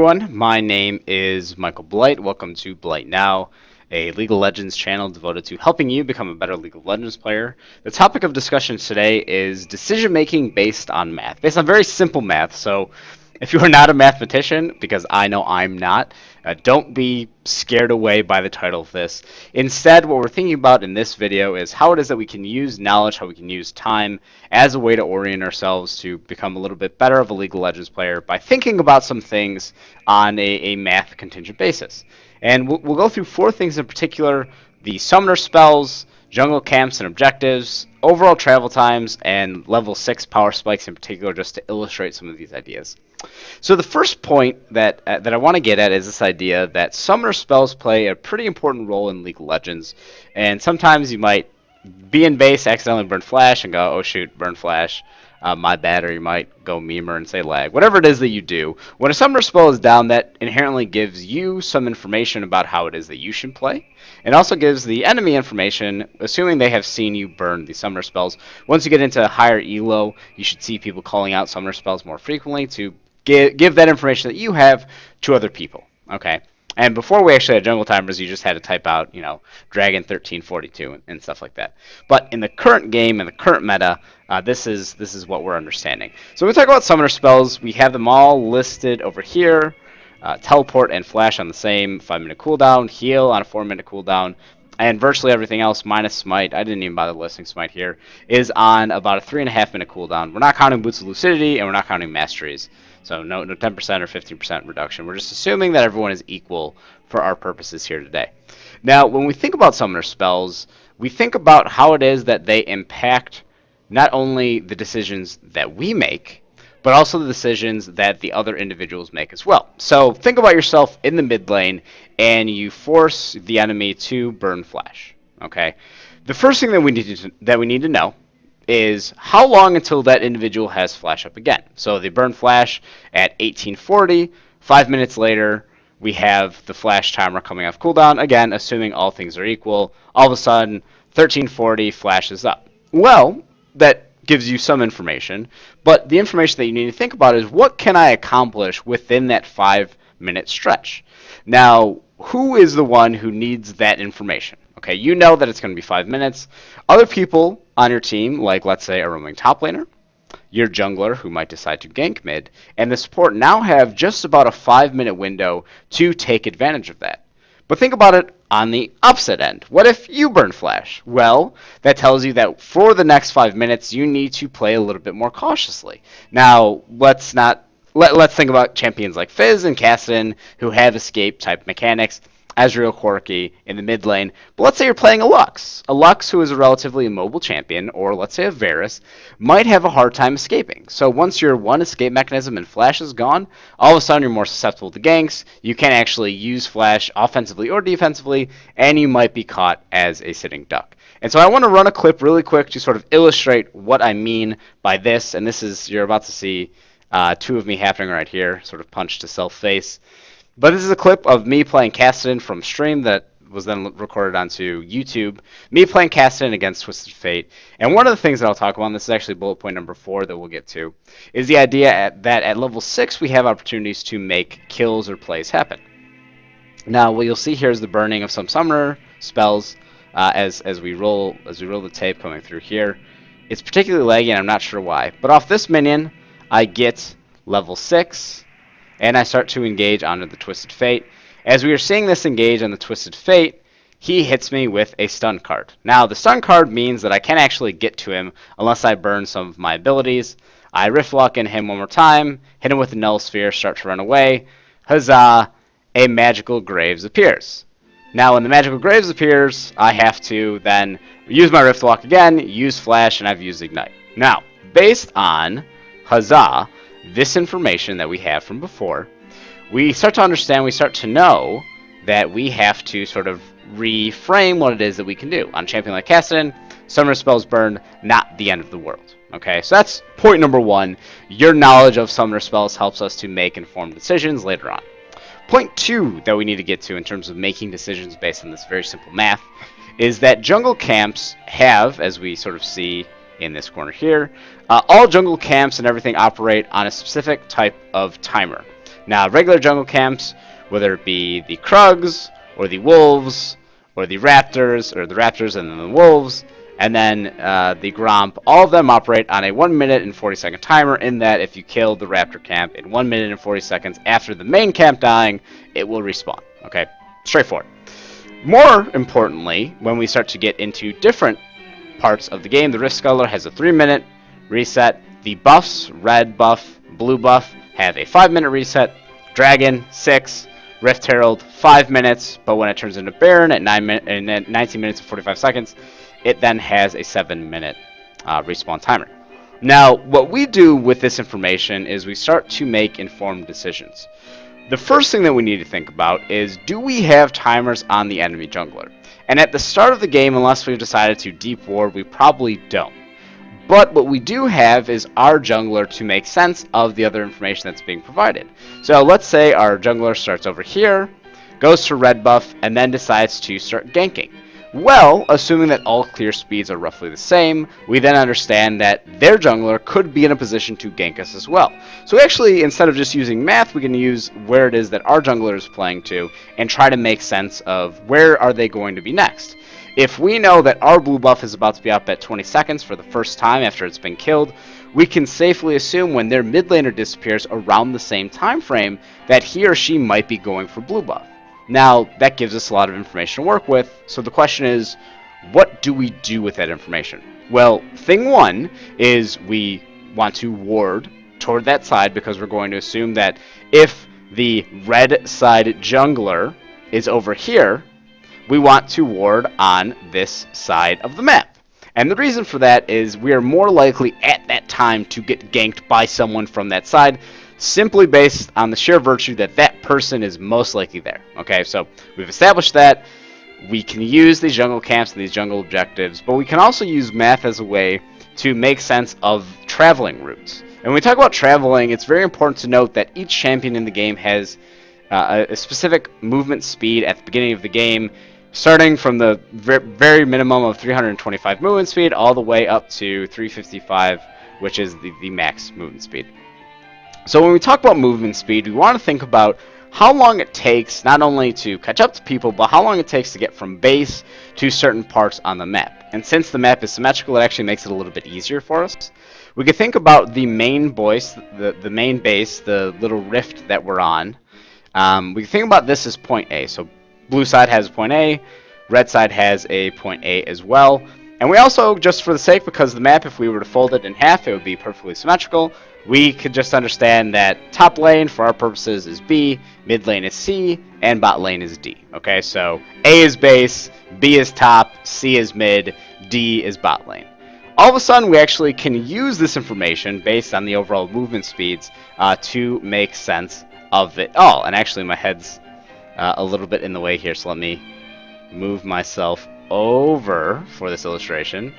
everyone, my name is Michael Blight. Welcome to Blight Now, a League of Legends channel devoted to helping you become a better League of Legends player. The topic of discussion today is decision making based on math, based on very simple math. So if you are not a mathematician, because I know I'm not, don't be scared away by the title of this. Instead, what we're thinking about in this video is how it is that we can use knowledge, how we can use time as a way to orient ourselves to become a little bit better of a League of Legends player by thinking about some things on a math contingent basis. And we'll go through four things in particular: the summoner spells, jungle camps and objectives, overall travel times, and level 6 power spikes in particular, just to illustrate some of these ideas. So the first point that I want to get at is this idea that summoner spells play a pretty important role in League of Legends, and sometimes you might be in base, accidentally burn flash, and go, oh shoot, burn flash, my bad, or you might go memer and say lag. Whatever it is that you do, when a summoner spell is down, that inherently gives you some information about how it is that you should play. It also gives the enemy information, assuming they have seen you burn the summoner spells. Once you get into higher elo, you should see people calling out summoner spells more frequently to give that information that you have to other people. Okay. And before we actually had jungle timers, you just had to type out, Dragon 1342 and stuff like that. But in the current game, in the current meta, this is what we're understanding. So when we talk about summoner spells, we have them all listed over here. Teleport and flash on the same 5-minute cooldown, heal on a 4-minute cooldown, and virtually everything else minus smite, I didn't even bother listing smite here, is on about a 3.5-minute cooldown. We're not counting boots of lucidity, and we're not counting masteries. So no 10% or 15% reduction. We're just assuming that everyone is equal for our purposes here today. Now, when we think about summoner spells, we think about how it is that they impact not only the decisions that we make, but also the decisions that the other individuals make as well. So think about yourself in the mid lane, and you force the enemy to burn flash. Okay. The first thing that we need to know is how long until that individual has flash up again. So they burn flash at 1840. 5 minutes later, we have the flash timer coming off cooldown. Again, assuming all things are equal, all of a sudden 1340 flashes up. Well, that gives you some information, but the information that you need to think about is what can I accomplish within that 5-minute stretch? Now, who is the one who needs that information? Okay, you know that it's going to be 5 minutes. Other people on your team, like let's say a roaming top laner, your jungler who might decide to gank mid, and the support now have just about a 5-minute window to take advantage of that. But think about it on the opposite end. What if you burn flash? Well, that tells you that for the next 5 minutes, you need to play a little bit more cautiously. Now, let's think about champions like Fizz and Kassadin who have escape type mechanics. Azrael Corki in the mid lane. But let's say you're playing a Lux. A Lux who is a relatively immobile champion, or let's say a Varus, might have a hard time escaping. So once your one escape mechanism and flash is gone, all of a sudden you're more susceptible to ganks. You can actually use flash offensively or defensively, and you might be caught as a sitting duck. And so I want to run a clip really quick to sort of illustrate what I mean by this. And this is, you're about to see two of me happening right here, sort of punch to self-face. But this is a clip of me playing Kassadin from stream that was then recorded onto YouTube. Me playing Kassadin against Twisted Fate. And one of the things that I'll talk about, and this is actually bullet point number 4 that we'll get to, is the idea that at level 6 we have opportunities to make kills or plays happen. Now what you'll see here is the burning of some summoner spells as we roll the tape coming through here. It's particularly laggy and I'm not sure why. But off this minion I get level 6. And I start to engage onto the Twisted Fate. As we are seeing this engage on the Twisted Fate, he hits me with a stun card. Now, the stun card means that I can't actually get to him unless I burn some of my abilities. I Rift Lock in him one more time, hit him with the Null Sphere, start to run away. Huzzah! A Magical Graves appears. Now, when the Magical Graves appears, I have to then use my Rift Lock again, use Flash, and I've used Ignite. Now, based on Huzzah, this information that we have from before, we start to understand, we start to know that we have to sort of reframe what it is that we can do. On a champion like Kassadin, summoner spells burn, not the end of the world. Okay, so that's point number 1. Your knowledge of summoner spells helps us to make informed decisions later on. Point 2 that we need to get to in terms of making decisions based on this very simple math is that jungle camps have, as we sort of see in this corner here, all jungle camps and everything operate on a specific type of timer. Now, regular jungle camps, whether it be the Krugs, or the Wolves, or the Raptors, or the Raptors and then the Wolves, and then the Gromp, all of them operate on a 1 minute and 40-second timer, in that if you kill the Raptor camp in 1 minute and 40 seconds after the main camp dying, it will respawn. Okay, straightforward. More importantly, when we start to get into different parts of the game, the Rift Scuttler has a 3-minute reset. The buffs, red buff, blue buff, have a 5-minute reset. Dragon, 6. Rift Herald, 5 minutes, but when it turns into Baron at 19 minutes and 45 seconds, it then has a 7-minute respawn timer. Now, what we do with this information is we start to make informed decisions. The first thing that we need to think about is, do we have timers on the enemy jungler? And at the start of the game, unless we've decided to deep ward, we probably don't. But what we do have is our jungler to make sense of the other information that's being provided. So let's say our jungler starts over here, goes to red buff, and then decides to start ganking. Well, assuming that all clear speeds are roughly the same, we then understand that their jungler could be in a position to gank us as well. So actually, instead of just using math, we can use where it is that our jungler is playing to and try to make sense of where are they going to be next. If we know that our blue buff is about to be up at 20 seconds for the first time after it's been killed, we can safely assume when their mid laner disappears around the same time frame that he or she might be going for blue buff. Now, that gives us a lot of information to work with, so the question is, what do we do with that information? Well, thing one is we want to ward toward that side, because we're going to assume that if the red side jungler is over here, we want to ward on this side of the map. And the reason for that is we are more likely at that time to get ganked by someone from that side, simply based on the sheer virtue that that person is most likely there. Okay, so we've established that. We can use these jungle camps and these jungle objectives, but we can also use math as a way to make sense of traveling routes. And when we talk about traveling, it's very important to note that each champion in the game has a specific movement speed at the beginning of the game, starting from the very minimum of 325 movement speed all the way up to 355, which is the max movement speed. So when we talk about movement speed, we want to think about how long it takes not only to catch up to people, but how long it takes to get from base to certain parts on the map. And since the map is symmetrical, it actually makes it a little bit easier for us. We could think about the main base, the main base, the little rift that we're on. We can think about this as point A. So blue side has point A, red side has a point A as well. And we also, just for the sake, because the map, if we were to fold it in half, it would be perfectly symmetrical. We could just understand that top lane, for our purposes, is B, mid lane is C, and bot lane is D. Okay, so A is base, B is top, C is mid, D is bot lane. All of a sudden, we actually can use this information based on the overall movement speeds to make sense of it all. And actually, my head's a little bit in the way here, so let me move myself over for this illustration.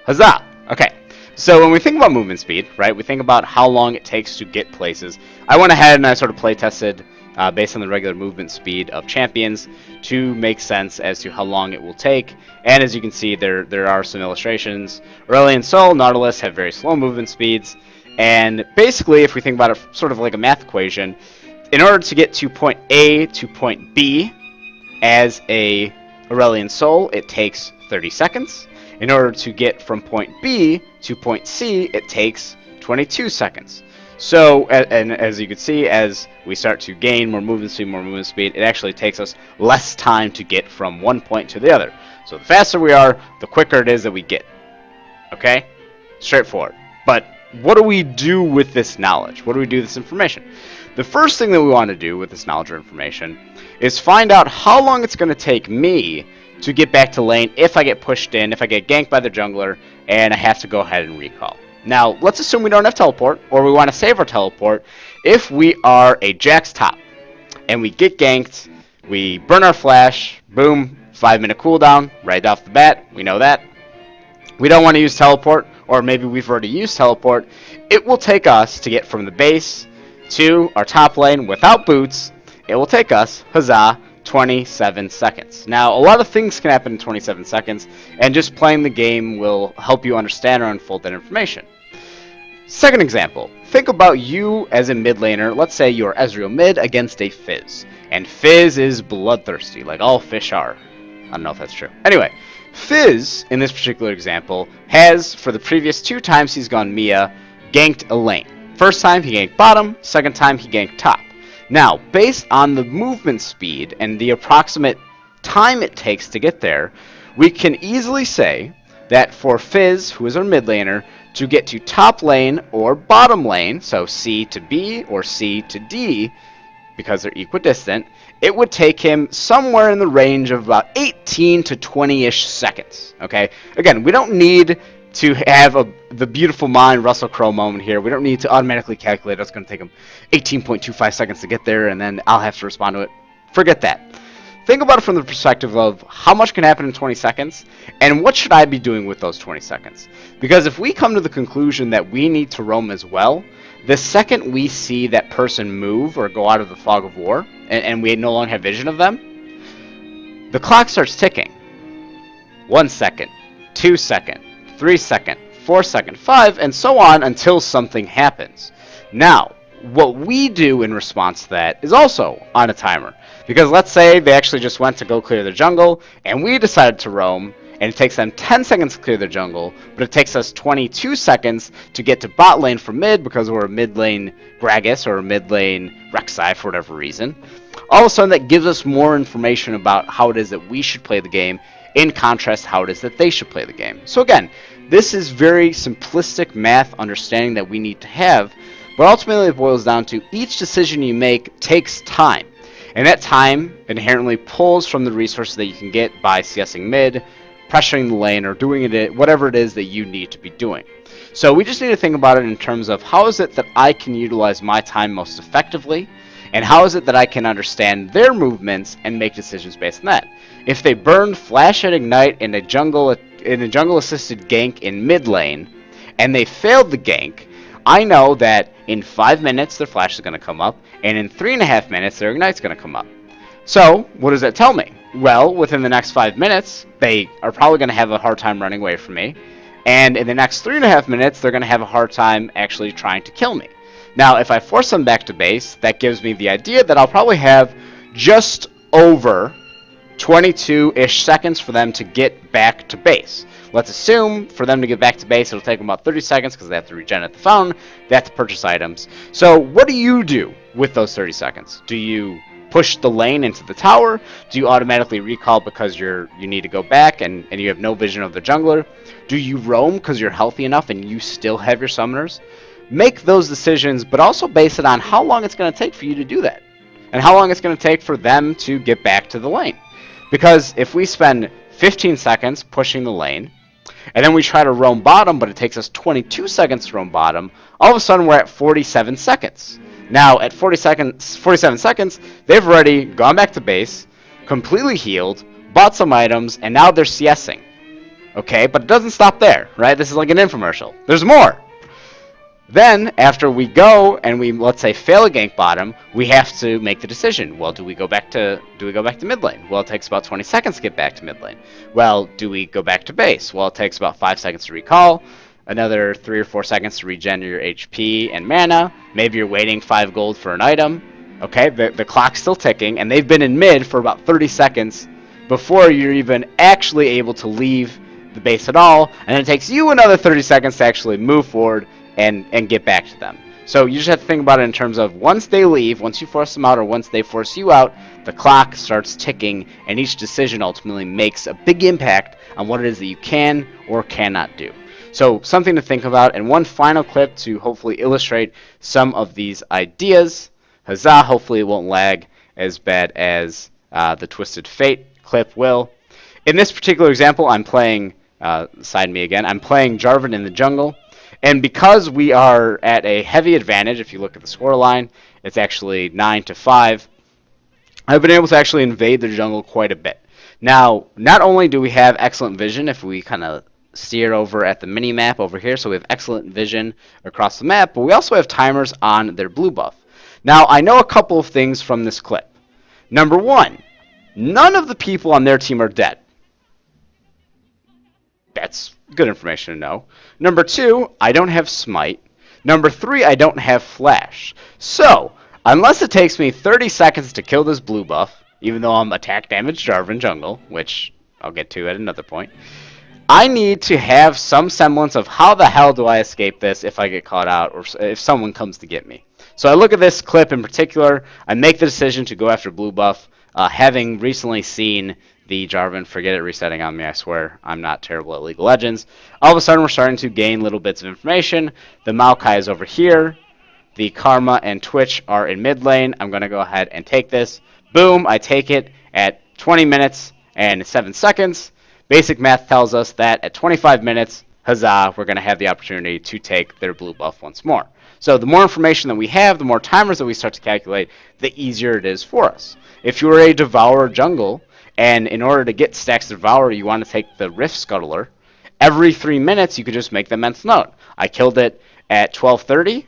Huzzah! Okay. So when we think about movement speed, right, we think about how long it takes to get places. I went ahead and I sort of play tested based on the regular movement speed of champions to make sense as to how long it will take. And as you can see, there are some illustrations. Aurelion Sol, Nautilus have very slow movement speeds. And basically, if we think about it sort of like a math equation, in order to get to point A to point B as a Aurelion Sol, it takes 30 seconds. In order to get from point B to point C, it takes 22 seconds. So, and as you can see, as we start to gain more movement speed, it actually takes us less time to get from one point to the other. So the faster we are, the quicker it is that we get. Okay? Straightforward. But what do we do with this knowledge? What do we do with this information? The first thing that we want to do with this knowledge or information is find out how long it's going to take me to get back to lane if I get pushed in, if I get ganked by the jungler, and I have to go ahead and recall. Now, let's assume we don't have teleport, or we want to save our teleport. If we are a Jax top, and we get ganked, we burn our flash, boom, 5-minute cooldown, right off the bat, we know that. We don't want to use teleport, or maybe we've already used teleport. It will take us to get from the base to our top lane without boots. It will take us, huzzah, 27 seconds. Now, a lot of things can happen in 27 seconds, and just playing the game will help you understand or unfold that information. Second example, think about you as a mid laner. Let's say you're Ezreal mid against a Fizz. And Fizz is bloodthirsty, like all fish are. I don't know if that's true. Anyway, Fizz, in this particular example, has, for the previous 2 times he's gone Mia, ganked a lane. First time he ganked bottom, second time he ganked top. Now, based on the movement speed and the approximate time it takes to get there, we can easily say that for Fizz, who is our mid laner, to get to top lane or bottom lane, so C to B or C to D, because they're equidistant, it would take him somewhere in the range of about 18 to 20-ish seconds. Okay? Again, we don't need to have the beautiful mind Russell Crowe moment here. We don't need to automatically calculate it's going to take him 18.25 seconds to get there, and then I'll have to respond to it. Forget that. Think about it from the perspective of how much can happen in 20 seconds, and what should I be doing with those 20 seconds? Because if we come to the conclusion that we need to roam as well, the second we see that person move or go out of the fog of war, and we no longer have vision of them, the clock starts ticking. 1 second, 2 second, 3 second, 4 second, 5, and so on until something happens. Now, what we do in response to that is also on a timer. Because let's say they actually just went to go clear the jungle, and we decided to roam, and it takes them 10 seconds to clear the jungle, but it takes us 22 seconds to get to bot lane from mid because we're a mid lane Gragas or a mid lane Rek'Sai for whatever reason. All of a sudden that gives us more information about how it is that we should play the game, in contrast to how it is that they should play the game. So again, this is very simplistic math understanding that we need to have, but ultimately it boils down to each decision you make takes time. And that time inherently pulls from the resources that you can get by CSing mid, pressuring the lane, or doing it whatever it is that you need to be doing. So we just need to think about it in terms of how is it that I can utilize my time most effectively, and how is it that I can understand their movements and make decisions based on that. If they burn Flash and Ignite in a jungle assisted gank in mid lane, and they failed the gank, I know that in 5 minutes their Flash is going to come up, and in 3.5 minutes their Ignite's going to come up. So, what does that tell me? Well, within the next 5 minutes, they are probably going to have a hard time running away from me, and in the next 3.5 minutes, they're going to have a hard time actually trying to kill me. Now, if I force them back to base, that gives me the idea that I'll probably have just over 22-ish seconds for them to get back to base. Let's assume for them to get back to base, it'll take them about 30 seconds because they have to regen at the fountain, they have to purchase items. So what do you do with those 30 seconds? Do you push the lane into the tower? Do you automatically recall because you need to go back and you have no vision of the jungler? Do you roam because you're healthy enough and you still have your summoners? Make those decisions, but also base it on how long it's going to take for you to do that. And how long it's going to take for them to get back to the lane. Because if we spend 15 seconds pushing the lane, and then we try to roam bottom, but it takes us 22 seconds to roam bottom, all of a sudden we're at 47 seconds. Now, at 47 seconds, they've already gone back to base, completely healed, bought some items, and now they're CSing. Okay, but it doesn't stop there, right? This is like an infomercial. There's more. Then, after we go and we, let's say, fail a gank bottom, we have to make the decision. Well, do we go back to mid lane? Well, it takes about 20 seconds to get back to mid lane. Well, do we go back to base? Well, it takes about 5 seconds to recall, another 3 or 4 seconds to regen your HP and mana. Maybe you're waiting 5 gold for an item. Okay, the clock's still ticking, and they've been in mid for about 30 seconds before you're even actually able to leave the base at all, and it takes you another 30 seconds to actually move forward and get back to them. So you just have to think about it in terms of once they leave, once you force them out, or once they force you out, the clock starts ticking, and each decision ultimately makes a big impact on what it is that you can or cannot do. So something to think about, and one final clip to hopefully illustrate some of these ideas. Huzzah, hopefully it won't lag as bad as the Twisted Fate clip will. In this particular example, I'm playing, side me again, I'm playing Jarvan in the jungle. And because we are at a heavy advantage, if you look at the scoreline, it's actually 9-5, I've been able to actually invade the jungle quite a bit. Now, not only do we have excellent vision if we kind of steer over at the mini-map over here, so we have excellent vision across the map, but we also have timers on their blue buff. Now, I know a couple of things from this clip. Number one, none of the people on their team are dead. That's good information to know. Number two, I don't have smite. Number 3, I don't have flash. So, unless it takes me 30 seconds to kill this blue buff, even though I'm attack damage Jarvan jungle, which I'll get to at another point, I need to have some semblance of how the hell do I escape this if I get caught out or if someone comes to get me. So I look at this clip in particular, I make the decision to go after blue buff, having recently seen the Jarvan, forget it resetting on me, I swear, I'm not terrible at League of Legends. All of a sudden we're starting to gain little bits of information. The Maokai is over here, the Karma and Twitch are in mid lane. I'm going to go ahead and take this. Boom, I take it at 20 minutes and 7 seconds. Basic math tells us that at 25 minutes, huzzah, we're going to have the opportunity to take their blue buff once more. So the more information that we have, the more timers that we start to calculate, the easier it is for us. If you are a Devourer jungle, and in order to get stacks of Devourer, you want to take the Rift Scuttler, every 3 minutes you could just make the mental note. I killed it at 12:30.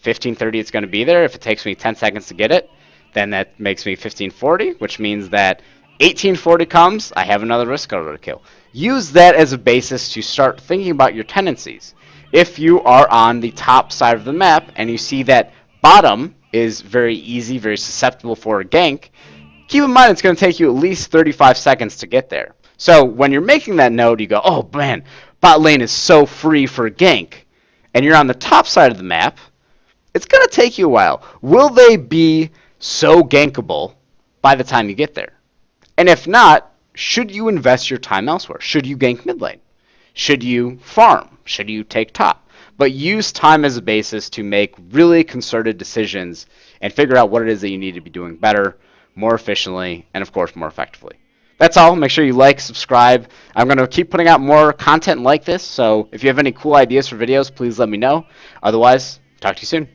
15:30 it's going to be there. If it takes me 10 seconds to get it, then that makes me 15:40, which means that 18:40 comes, I have another risk scuttler to kill. Use that as a basis to start thinking about your tendencies. If you are on the top side of the map and you see that bottom is very easy, very susceptible for a gank, keep in mind it's going to take you at least 35 seconds to get there. So when you're making that note, you go, oh man, bot lane is so free for a gank. And you're on the top side of the map, it's going to take you a while. Will they be so gankable by the time you get there? And if not, should you invest your time elsewhere? Should you gank mid lane? Should you farm? Should you take top? But use time as a basis to make really concerted decisions and figure out what it is that you need to be doing better, more efficiently, and of course more effectively. That's all. Make sure you like, subscribe. I'm going to keep putting out more content like this, so if you have any cool ideas for videos, please let me know. Otherwise, talk to you soon.